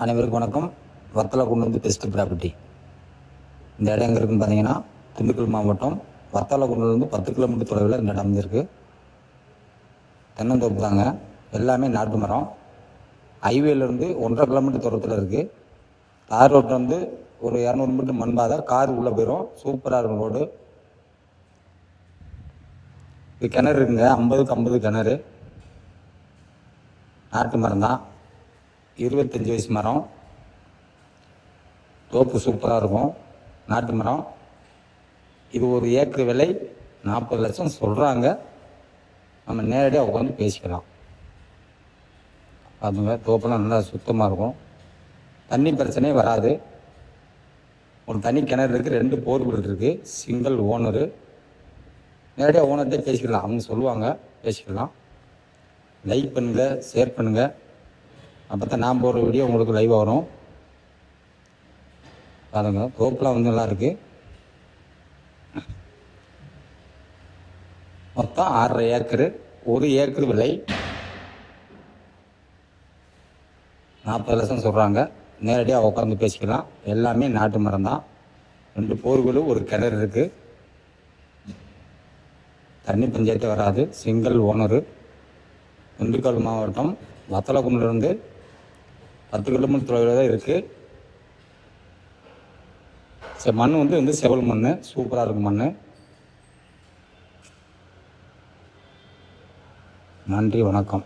அனைவருக்கும் வணக்கம். Vathalagundu best property. இந்த இடம் எங்கே இருக்குன்னு பார்த்தீங்கன்னா, திண்டுக்கல் மாவட்டம் வத்தலக்குண்டுலேருந்து 10 கிலோமீட்டர் தொலைவில் இந்த இடம் இருக்குது. தென்னந்தோப்பு தாங்க, எல்லாமே நாட்டு மரம். ஹைவேலேருந்து 1.5 கிலோமீட்டர் தூரத்தில் இருக்குது. தார் ரோட்டில் வந்து ஒரு 200 மீட்டர் மண் பாதை, கார் உள்ளே போயிடும். சூப்பராக இருக்கும் ரோடு. இது கிணறு இருக்குங்க, 50க்கு 50 கிணறு. நாட்டு மரம் தான், 25 வயசு மரம். தோப்பு சூப்பராக இருக்கும், நாட்டு மரம். இது ஒரு ஏக்கர் விலை 40 லட்சம் சொல்கிறாங்க. நம்ம நேரடியாக உட்காந்து பேசிக்கலாம். அதுங்க தோப்பெல்லாம் நல்லா சுத்தமாக இருக்கும், தண்ணி பிரச்சனையே வராது. ஒரு தனி கிணறு இருக்குது, 2 போர்வெல் இருக்குது, சிங்கிள் ஓனரு. நேரடியாக ஓனர்கிட்டே பேசிக்கலாம், அவங்க சொல்லுவாங்க, பேசிக்கலாம். லைக் பண்ணுங்கள், ஷேர் பண்ணுங்கள், அப்போ தான் நான் போடுற வீடியோ உங்களுக்கு லைவாக வரும். பாருங்க, தோப்புலாம் வந்து நல்லா இருக்குது. மொத்தம் 6.5 ஏக்கரு. ஒரு ஏக்கர் விலை 40 லட்சம் சொல்கிறாங்க. நேரடியாக உட்காந்து பேசிக்கலாம். எல்லாமே நாட்டு மரம் தான். 2 போர்களும் ஒரு கிணறு இருக்குது. தண்ணி பஞ்சாயத்து வராது. Single owner. திண்டுக்கல் மாவட்டம் வத்தலக்குண்டுலேருந்து 10 கிலோமீட்டர் தொலைவில் தான் இருக்குது. மண் வந்து செவல் மண், சூப்பராக இருக்கும் மண். நன்றி, வணக்கம்.